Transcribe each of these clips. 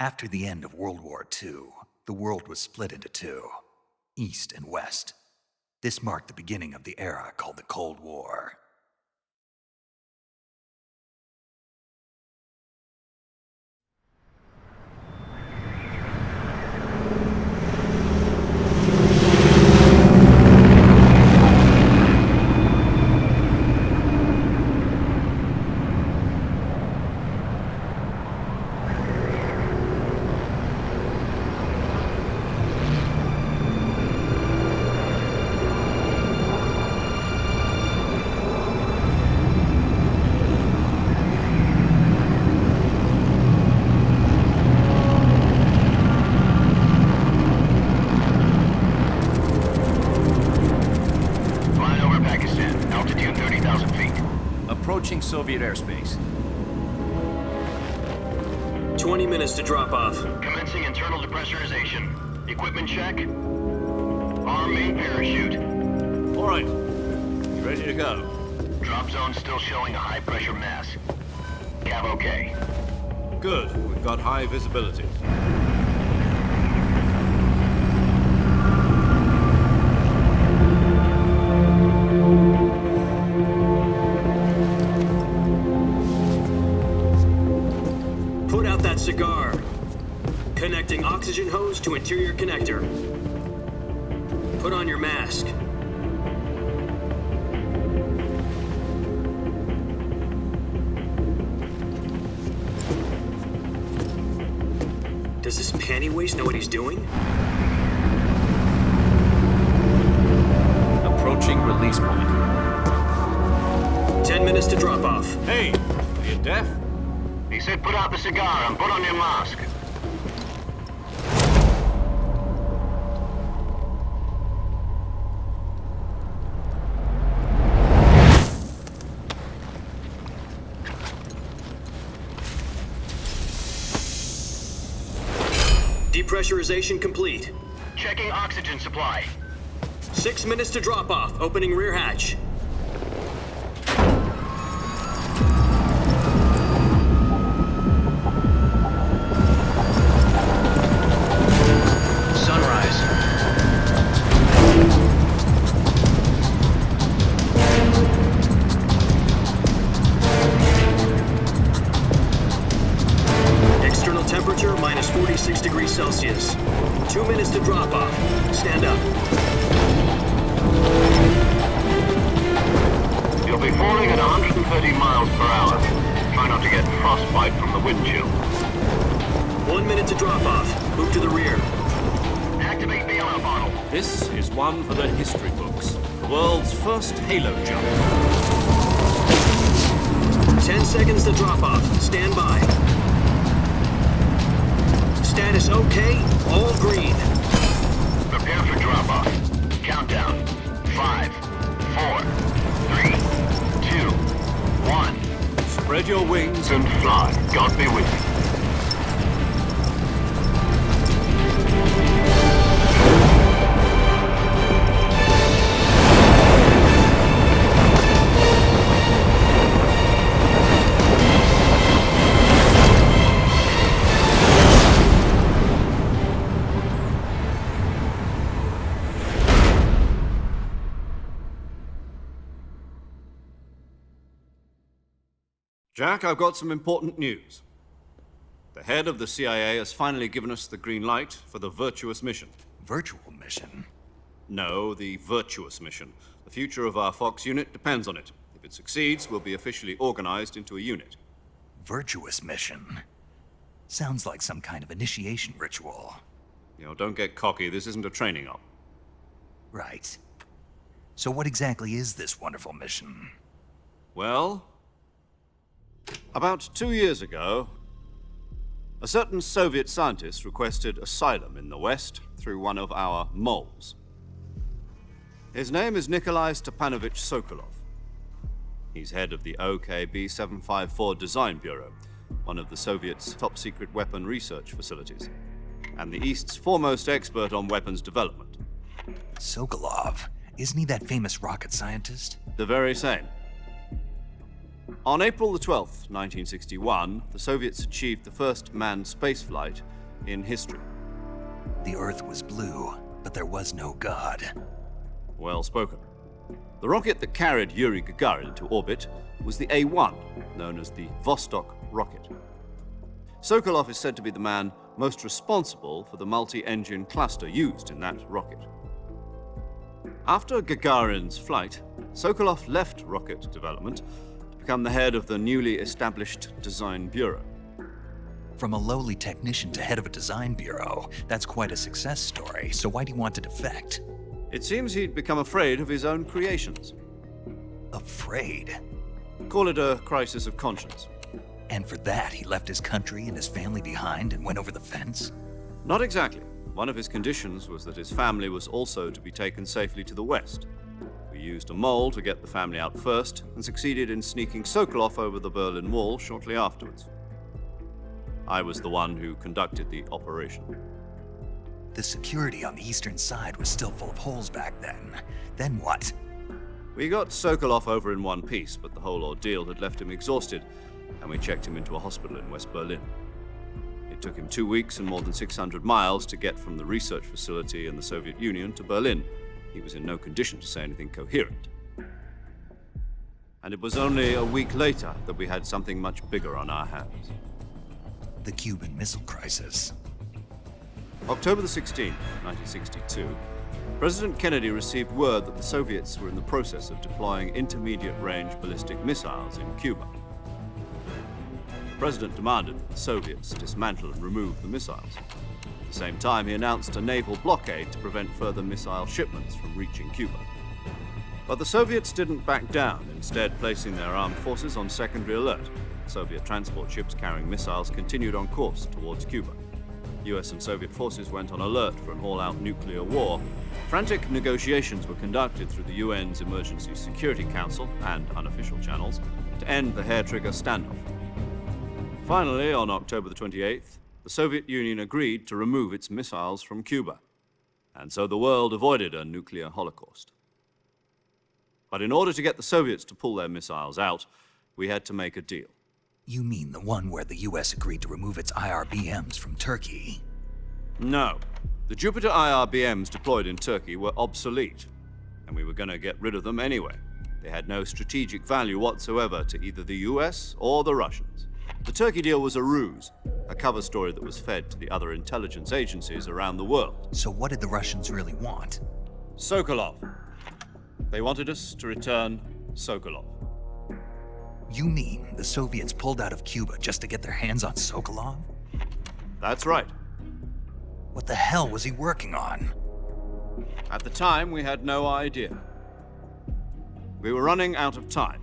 After the end of World War II, the world was split into two, East and West. This marked the beginning of the era called the Cold War. Approaching Soviet airspace. 20 minutes to drop off. Commencing internal depressurization. Equipment check. Arm main parachute. All right. You ready to go? Drop zone still showing a high pressure mass. Cav okay. Good. We've got high visibility. Put out that cigar. Connecting oxygen hose to interior connector. Put on your mask. Does this panty waste know what he's doing? Approaching release point. 10 minutes to drop off. Hey, are you deaf? He said put out the cigar and put on your mask. Depressurization complete. Checking oxygen supply. 6 minutes to drop off. Opening rear hatch. Temperature minus 46 degrees Celsius. 2 minutes to drop off. Stand up. You'll be falling at 130 miles per hour. Try not to get frostbite from the wind chill. 1 minute to drop off. Move to the rear. Activate bailout bottle. This is one for the history books. The world's first halo jump. 10 seconds to drop off. Stand by. Status okay, all green. Prepare for drop-off. Countdown. 5, 4, 3, 2, 1. Spread your wings And fly. God be with you. Jack, I've got some important news. The head of the CIA has finally given us the green light for the virtuous mission. Virtual mission? No, the virtuous mission. The future of our Fox unit depends on it. If it succeeds, we'll be officially organized into a unit. Virtuous mission? Sounds like some kind of initiation ritual. You know, don't get cocky. This isn't a training op. Right. So what exactly is this wonderful mission? Well, about 2 years ago, a certain Soviet scientist requested asylum in the West through one of our moles. His name is Nikolai Stepanovich Sokolov. He's head of the OKB 754 Design Bureau, one of the Soviets' top-secret weapon research facilities, and the East's foremost expert on weapons development. Sokolov? Isn't he that famous rocket scientist? The very same. On April the 12th, 1961, the Soviets achieved the first manned spaceflight in history. The Earth was blue, but there was no God. Well spoken. The rocket that carried Yuri Gagarin into orbit was the A-1, known as the Vostok rocket. Sokolov is said to be the man most responsible for the multi-engine cluster used in that rocket. After Gagarin's flight, Sokolov left rocket development to become the head of the newly established Design Bureau. From a lowly technician to head of a design bureau, that's quite a success story, so why do you want to defect? It seems he'd become afraid of his own creations. Afraid? Call it a crisis of conscience. And for that, he left his country and his family behind and went over the fence? Not exactly. One of his conditions was that his family was also to be taken safely to the west. We used a mole to get the family out first and succeeded in sneaking Sokolov over the Berlin Wall shortly afterwards. I was the one who conducted the operation. The security on the eastern side was still full of holes back then. Then what? We got Sokolov over in one piece, but the whole ordeal had left him exhausted, and we checked him into a hospital in West Berlin. It took him 2 weeks and more than 600 miles to get from the research facility in the Soviet Union to Berlin. He was in no condition to say anything coherent. And it was only a week later that we had something much bigger on our hands. The Cuban Missile Crisis. October the 16th, 1962, President Kennedy received word that the Soviets were in the process of deploying intermediate-range ballistic missiles in Cuba. The president demanded that the Soviets dismantle and remove the missiles. At the same time, he announced a naval blockade to prevent further missile shipments from reaching Cuba. But the Soviets didn't back down, instead placing their armed forces on secondary alert. Soviet transport ships carrying missiles continued on course towards Cuba. US and Soviet forces went on alert for an all-out nuclear war. Frantic negotiations were conducted through the UN's Emergency Security Council and unofficial channels to end the hair-trigger standoff. Finally, on October the 28th, the Soviet Union agreed to remove its missiles from Cuba. And so the world avoided a nuclear holocaust. But in order to get the Soviets to pull their missiles out, we had to make a deal. You mean the one where the US agreed to remove its IRBMs from Turkey? No. The Jupiter IRBMs deployed in Turkey were obsolete, and we were going to get rid of them anyway. They had no strategic value whatsoever to either the US or the Russians. The Turkey deal was a ruse, a cover story that was fed to the other intelligence agencies around the world. So what did the Russians really want? Sokolov. They wanted us to return Sokolov. You mean the Soviets pulled out of Cuba just to get their hands on Sokolov? That's right. What the hell was he working on? At the time, we had no idea. We were running out of time.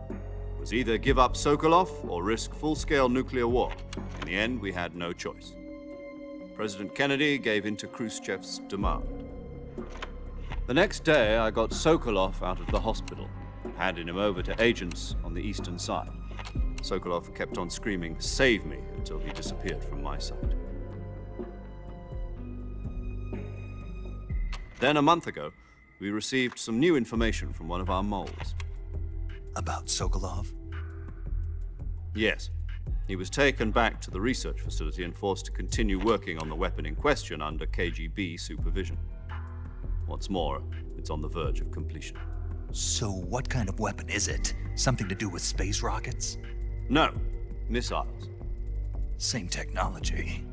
It was either give up Sokolov or risk full-scale nuclear war. In the end, we had no choice. President Kennedy gave in to Khrushchev's demand. The next day, I got Sokolov out of the hospital, handing him over to agents on the eastern side. Sokolov kept on screaming, "Save me," until he disappeared from my sight. Then a month ago, we received some new information from one of our moles. About Sokolov? Yes. He was taken back to the research facility and forced to continue working on the weapon in question under KGB supervision. What's more, it's on the verge of completion. So what kind of weapon is it? Something to do with space rockets? No, missiles. Same technology.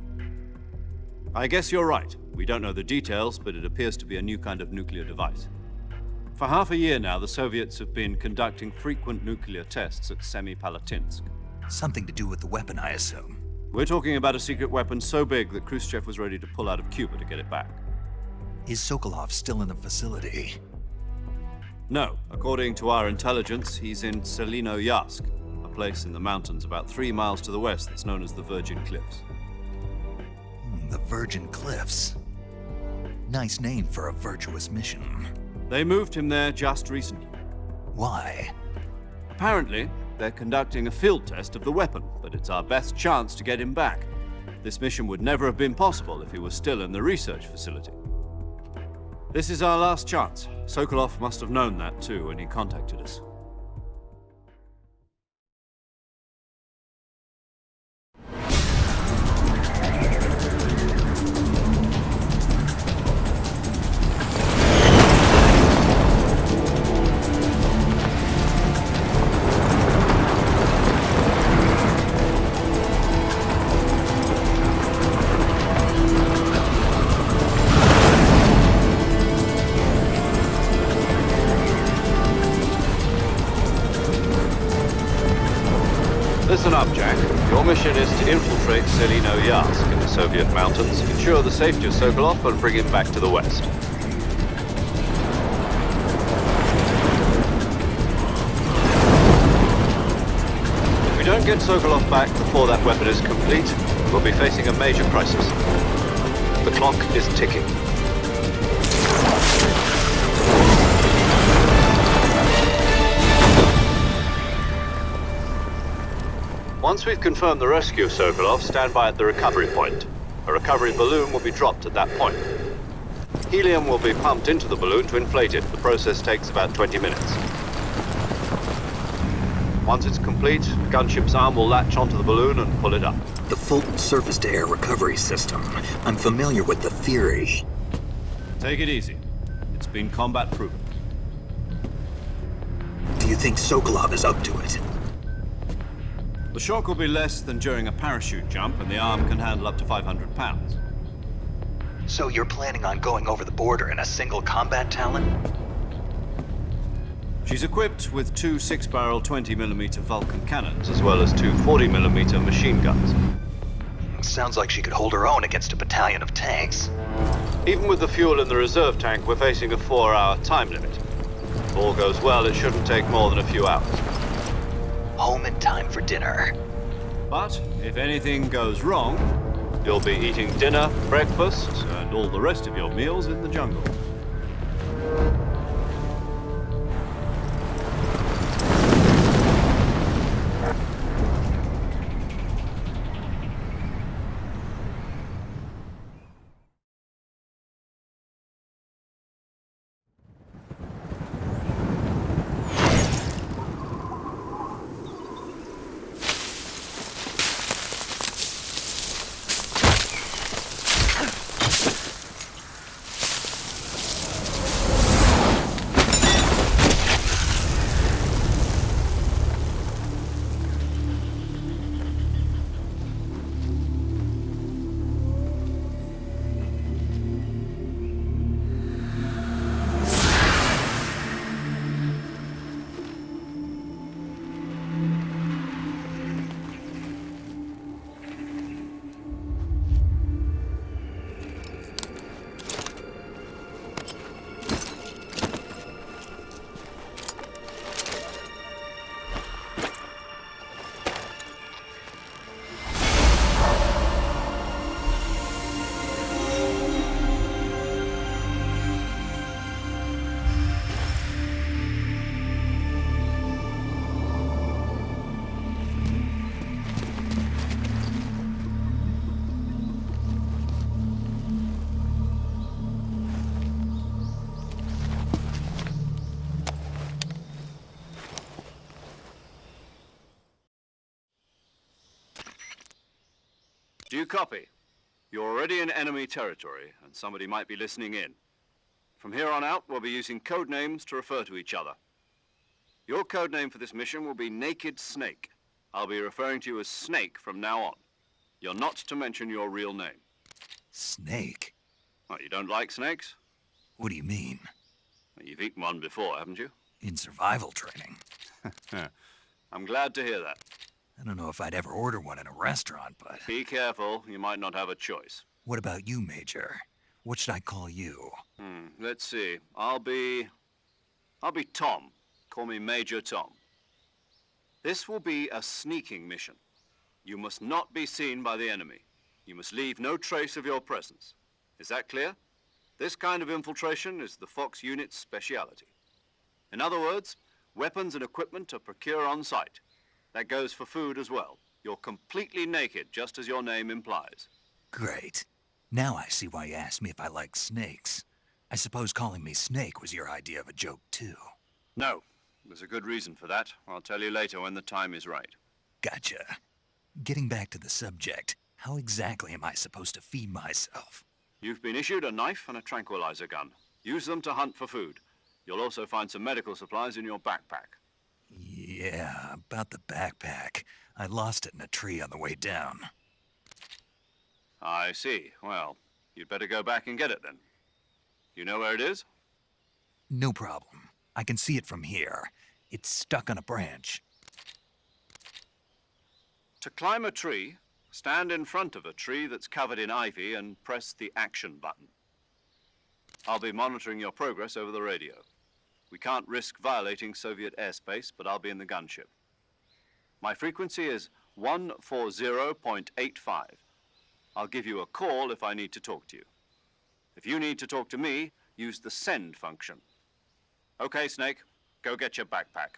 I guess you're right. We don't know the details, but it appears to be a new kind of nuclear device. For half a year now, the Soviets have been conducting frequent nuclear tests at Semipalatinsk. Something to do with the weapon, I assume. We're talking about a secret weapon so big that Khrushchev was ready to pull out of Cuba to get it back. Is Sokolov still in the facility? No. According to our intelligence, he's in Selinoyarsk, a place in the mountains about 3 miles to the west that's known as the Virgin Cliffs. The Virgin Cliffs. Nice name for a virtuous mission. They moved him there just recently. Why? Apparently, they're conducting a field test of the weapon, but it's our best chance to get him back. This mission would never have been possible if he was still in the research facility. This is our last chance. Sokolov must have known that too when he contacted us. Listen up, Jack. Your mission is to infiltrate Selino Yask in the Soviet mountains, ensure the safety of Sokolov, and bring him back to the west. If we don't get Sokolov back before that weapon is complete, we'll be facing a major crisis. The clock is ticking. Once we've confirmed the rescue of Sokolov, stand by at the recovery point. A recovery balloon will be dropped at that point. Helium will be pumped into the balloon to inflate it. The process takes about 20 minutes. Once it's complete, the gunship's arm will latch onto the balloon and pull it up. The Fulton surface-to-air recovery system. I'm familiar with the theory. Take it easy. It's been combat-proven. Do you think Sokolov is up to it? The shock will be less than during a parachute jump, and the arm can handle up to 500 pounds. So you're planning on going over the border in a single combat Talon? She's equipped with two 6-barrel 20mm Vulcan cannons, as well as two 40mm machine guns. Sounds like she could hold her own against a battalion of tanks. Even with the fuel in the reserve tank, we're facing a 4-hour time limit. If all goes well, it shouldn't take more than a few hours. Home in time for dinner. But if anything goes wrong, you'll be eating dinner, breakfast, and all the rest of your meals in the jungle. Do you copy? You're already in enemy territory, and somebody might be listening in. From here on out, we'll be using code names to refer to each other. Your code name for this mission will be Naked Snake. I'll be referring to you as Snake from now on. You're not to mention your real name. Snake? What, you don't like snakes? What do you mean? Well, you've eaten one before, haven't you? In survival training. I'm glad to hear that. I don't know if I'd ever order one in a restaurant, but... Be careful, you might not have a choice. What about you, Major? What should I call you? Let's see. I'll be Tom. Call me Major Tom. This will be a sneaking mission. You must not be seen by the enemy. You must leave no trace of your presence. Is that clear? This kind of infiltration is the Fox unit's speciality. In other words, weapons and equipment are procured on site. That goes for food as well. You're completely naked, just as your name implies. Great. Now I see why you asked me if I like snakes. I suppose calling me Snake was your idea of a joke, too. No. There's a good reason for that. I'll tell you later when the time is right. Gotcha. Getting back to the subject, how exactly am I supposed to feed myself? You've been issued a knife and a tranquilizer gun. Use them to hunt for food. You'll also find some medical supplies in your backpack. Yeah, about the backpack. I lost it in a tree on the way down. I see. Well, you'd better go back and get it then. You know where it is? No problem. I can see it from here. It's stuck on a branch. To climb a tree, stand in front of a tree that's covered in ivy and press the action button. I'll be monitoring your progress over the radio. We can't risk violating Soviet airspace, but I'll be in the gunship. My frequency is 140.85. I'll give you a call if I need to talk to you. If you need to talk to me, use the send function. Okay, Snake, go get your backpack.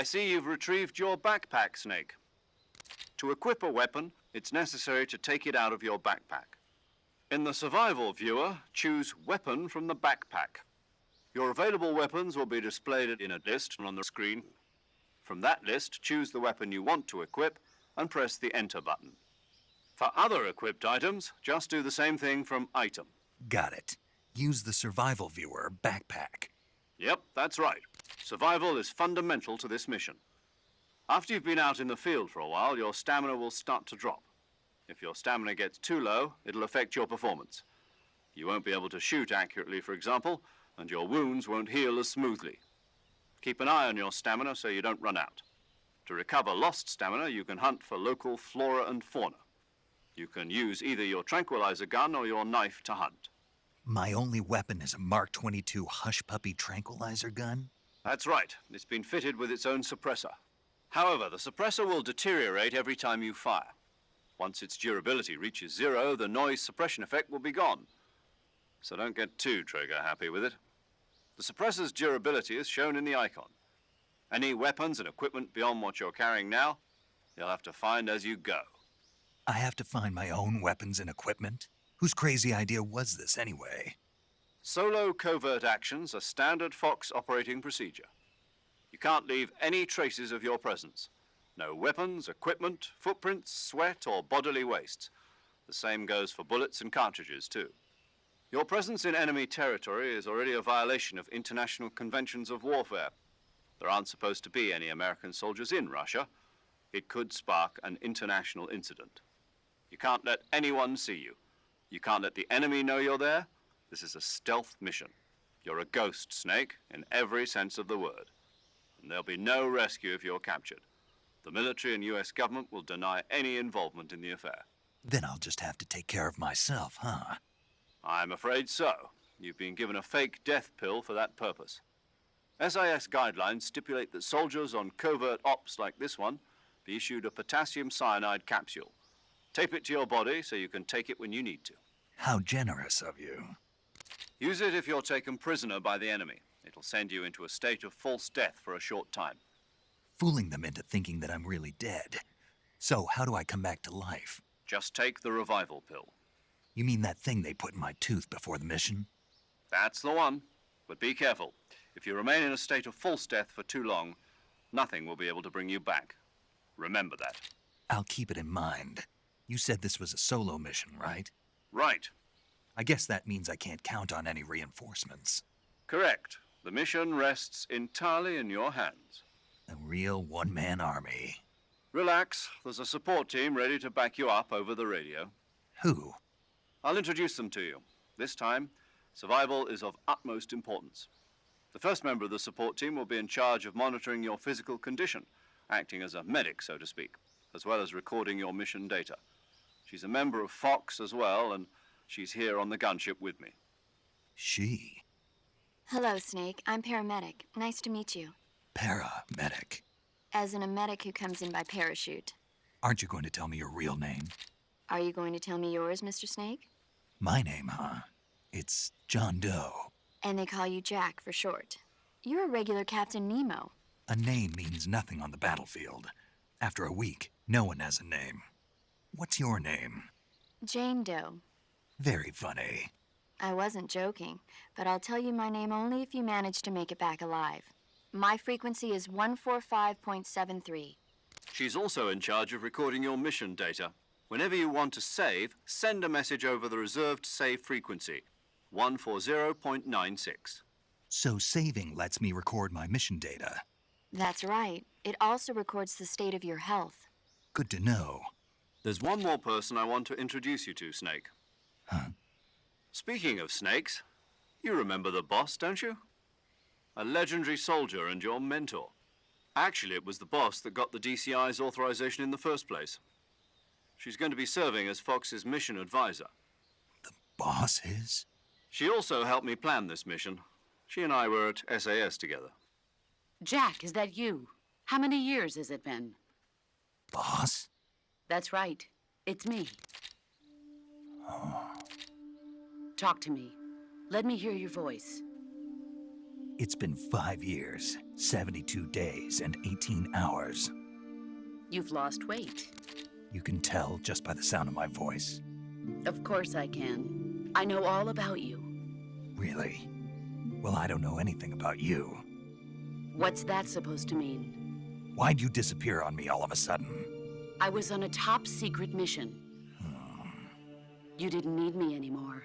I see you've retrieved your backpack, Snake. To equip a weapon, it's necessary to take it out of your backpack. In the survival viewer, choose Weapon from the backpack. Your available weapons will be displayed in a list on the screen. From that list, choose the weapon you want to equip and press the Enter button. For other equipped items, just do the same thing from Item. Got it. Use the survival viewer backpack. Yep, that's right. Survival is fundamental to this mission. After you've been out in the field for a while, your stamina will start to drop. If your stamina gets too low, it'll affect your performance. You won't be able to shoot accurately, for example, and your wounds won't heal as smoothly. Keep an eye on your stamina so you don't run out. To recover lost stamina, you can hunt for local flora and fauna. You can use either your tranquilizer gun or your knife to hunt. My only weapon is a Mark 22 Hush Puppy tranquilizer gun? That's right. It's been fitted with its own suppressor. However, the suppressor will deteriorate every time you fire. Once its durability reaches 0, the noise suppression effect will be gone. So don't get too trigger happy with it. The suppressor's durability is shown in the icon. Any weapons and equipment beyond what you're carrying now, you'll have to find as you go. I have to find my own weapons and equipment? Whose crazy idea was this anyway? Solo covert actions are standard Fox operating procedure. You can't leave any traces of your presence. No weapons, equipment, footprints, sweat, or bodily waste. The same goes for bullets and cartridges, too. Your presence in enemy territory is already a violation of international conventions of warfare. There aren't supposed to be any American soldiers in Russia. It could spark an international incident. You can't let anyone see you. You can't let the enemy know you're there. This is a stealth mission. You're a ghost, Snake, in every sense of the word. And there'll be no rescue if you're captured. The military and US government will deny any involvement in the affair. Then I'll just have to take care of myself, huh? I'm afraid so. You've been given a fake death pill for that purpose. SIS guidelines stipulate that soldiers on covert ops like this one be issued a potassium cyanide capsule. Tape it to your body so you can take it when you need to. How generous of you. Use it if you're taken prisoner by the enemy. It'll send you into a state of false death for a short time. Fooling them into thinking that I'm really dead. So how do I come back to life? Just take the revival pill. You mean that thing they put in my tooth before the mission? That's the one. But be careful. If you remain in a state of false death for too long, nothing will be able to bring you back. Remember that. I'll keep it in mind. You said this was a solo mission, right? Right. I guess that means I can't count on any reinforcements. Correct. The mission rests entirely in your hands. A real one-man army. Relax. There's a support team ready to back you up over the radio. Who? I'll introduce them to you. This time, survival is of utmost importance. The first member of the support team will be in charge of monitoring your physical condition, acting as a medic, so to speak, as well as recording your mission data. She's a member of Fox as well, and she's here on the gunship with me. She? Hello, Snake. I'm paramedic. Nice to meet you. Paramedic. As in a medic who comes in by parachute. Aren't you going to tell me your real name? Are you going to tell me yours, Mr. Snake? My name, huh? It's John Doe. And they call you Jack for short. You're a regular Captain Nemo. A name means nothing on the battlefield. After a week, no one has a name. What's your name? Jane Doe. Very funny. I wasn't joking, but I'll tell you my name only if you manage to make it back alive. My frequency is 145.73. She's also in charge of recording your mission data. Whenever you want to save, send a message over the reserved save frequency, 140.96. So saving lets me record my mission data. That's right. It also records the state of your health. Good to know. There's one more person I want to introduce you to, Snake. Huh? Speaking of snakes, you remember the boss, don't you? A legendary soldier and your mentor. Actually, it was the boss that got the DCI's authorization in the first place. She's going to be serving as Fox's mission advisor. The boss is? She also helped me plan this mission. She and I were at SAS together. Jack, is that you? How many years has it been? Boss? That's right. It's me. Talk to me. Let me hear your voice. It's been 5 years, 72 days, and 18 hours. You've lost weight. You can tell just by the sound of my voice. Of course I can. I know all about you. Really? Well, I don't know anything about you. What's that supposed to mean? Why'd you disappear on me all of a sudden? I was on a top secret mission. You didn't need me anymore.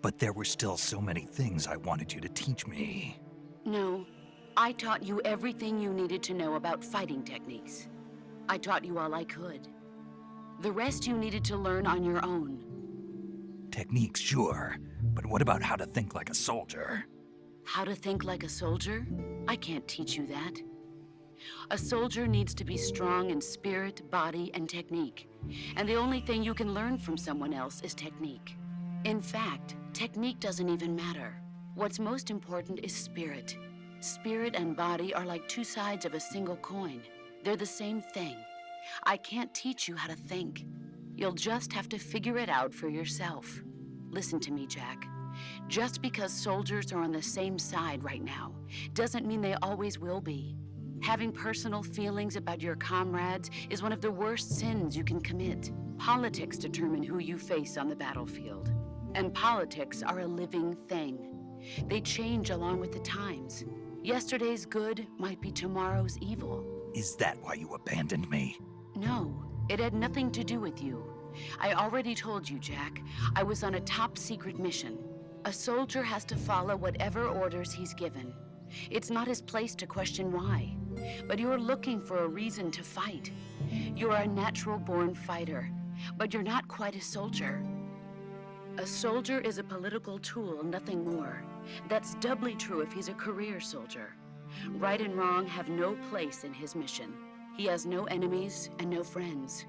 But there were still so many things I wanted you to teach me. No, I taught you everything you needed to know about fighting techniques. I taught you all I could. The rest you needed to learn on your own. Techniques, sure. But what about how to think like a soldier? How to think like a soldier? I can't teach you that. A soldier needs to be strong in spirit, body, and technique. And the only thing you can learn from someone else is technique. In fact, technique doesn't even matter. What's most important is spirit. Spirit and body are like two sides of a single coin. They're the same thing. I can't teach you how to think. You'll just have to figure it out for yourself. Listen to me, Jack. Just because soldiers are on the same side right now doesn't mean they always will be. Having personal feelings about your comrades is one of the worst sins you can commit. Politics determine who you face on the battlefield. And politics are a living thing. They change along with the times. Yesterday's good might be tomorrow's evil. Is that why you abandoned me? No, it had nothing to do with you. I already told you, Jack. I was on a top secret mission. A soldier has to follow whatever orders he's given. It's not his place to question why. But you're looking for a reason to fight. You're a natural-born fighter, but you're not quite a soldier. A soldier is a political tool, nothing more. That's doubly true if he's a career soldier. Right and wrong have no place in his mission. He has no enemies and no friends.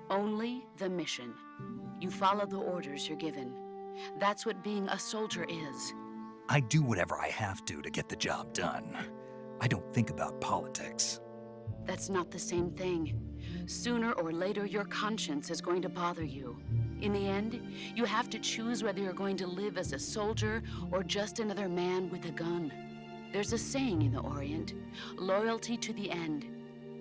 Only the mission. You follow the orders you're given. That's what being a soldier is. I do whatever I have to get the job done. I don't think about politics. That's not the same thing. Sooner or later, your conscience is going to bother you. In the end, you have to choose whether you're going to live as a soldier or just another man with a gun. There's a saying in the Orient, loyalty to the end.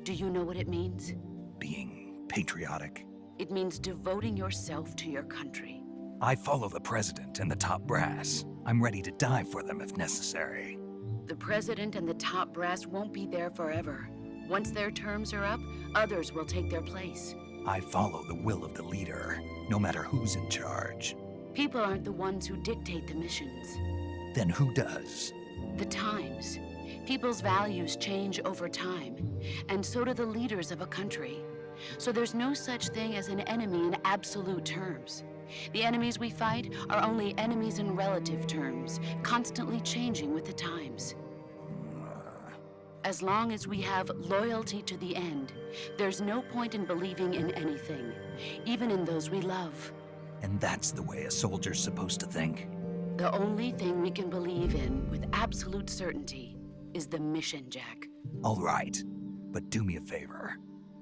Do you know what it means? Being patriotic. It means devoting yourself to your country. I follow the president and the top brass. I'm ready to die for them if necessary. The president and the top brass won't be there forever. Once their terms are up, others will take their place. I follow the will of the leader, no matter who's in charge. People aren't the ones who dictate the missions. Then who does? The times. People's values change over time, and so do the leaders of a country. So there's no such thing as an enemy in absolute terms. The enemies we fight are only enemies in relative terms, constantly changing with the times. As long as we have loyalty to the end, there's no point in believing in anything, even in those we love. And that's the way a soldier's supposed to think? The only thing we can believe in with absolute certainty is the mission, Jack. All right, but do me a favor.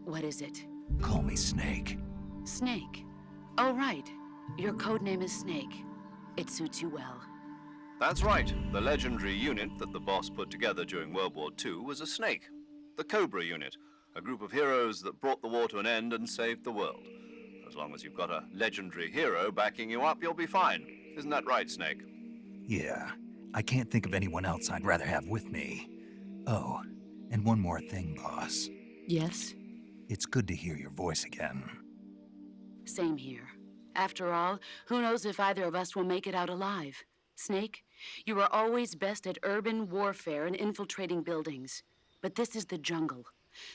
What is it? Call me Snake. Snake. Oh, right. Your codename is Snake. It suits you well. That's right. The legendary unit that the boss put together during World War II was a snake. The Cobra unit, a group of heroes that brought the war to an end and saved the world. As long as you've got a legendary hero backing you up, you'll be fine. Isn't that right, Snake? Yeah, I can't think of anyone else I'd rather have with me. Oh, and one more thing, boss. Yes? It's good to hear your voice again. Same here. After all, who knows if either of us will make it out alive? Snake, you are always best at urban warfare and infiltrating buildings. But this is the jungle.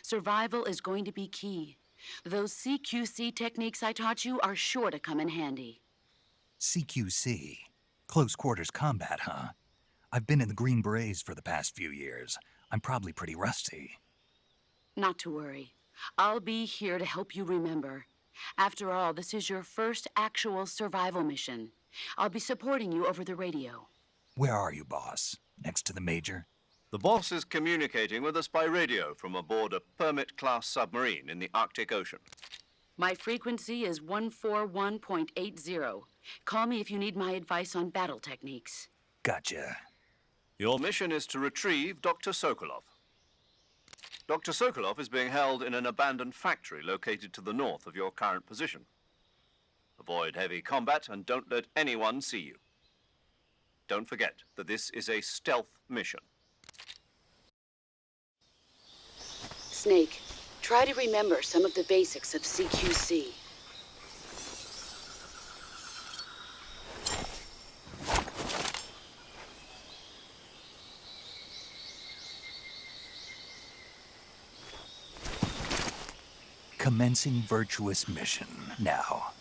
Survival is going to be key. Those CQC techniques I taught you are sure to come in handy. CQC? Close quarters combat, huh? I've been in the Green Berets for the past few years. I'm probably pretty rusty. Not to worry. I'll be here to help you remember. After all, this is your first actual survival mission. I'll be supporting you over the radio. Where are you, boss? Next to the Major? The boss is communicating with us by radio from aboard a Permit-class submarine in the Arctic Ocean. My frequency is 141.80. Call me if you need my advice on battle techniques. Gotcha. Your mission is to retrieve Dr. Sokolov. Dr. Sokolov is being held in an abandoned factory located to the north of your current position. Avoid heavy combat and don't let anyone see you. Don't forget that this is a stealth mission. Snake, try to remember some of the basics of CQC. Commencing virtuous mission now.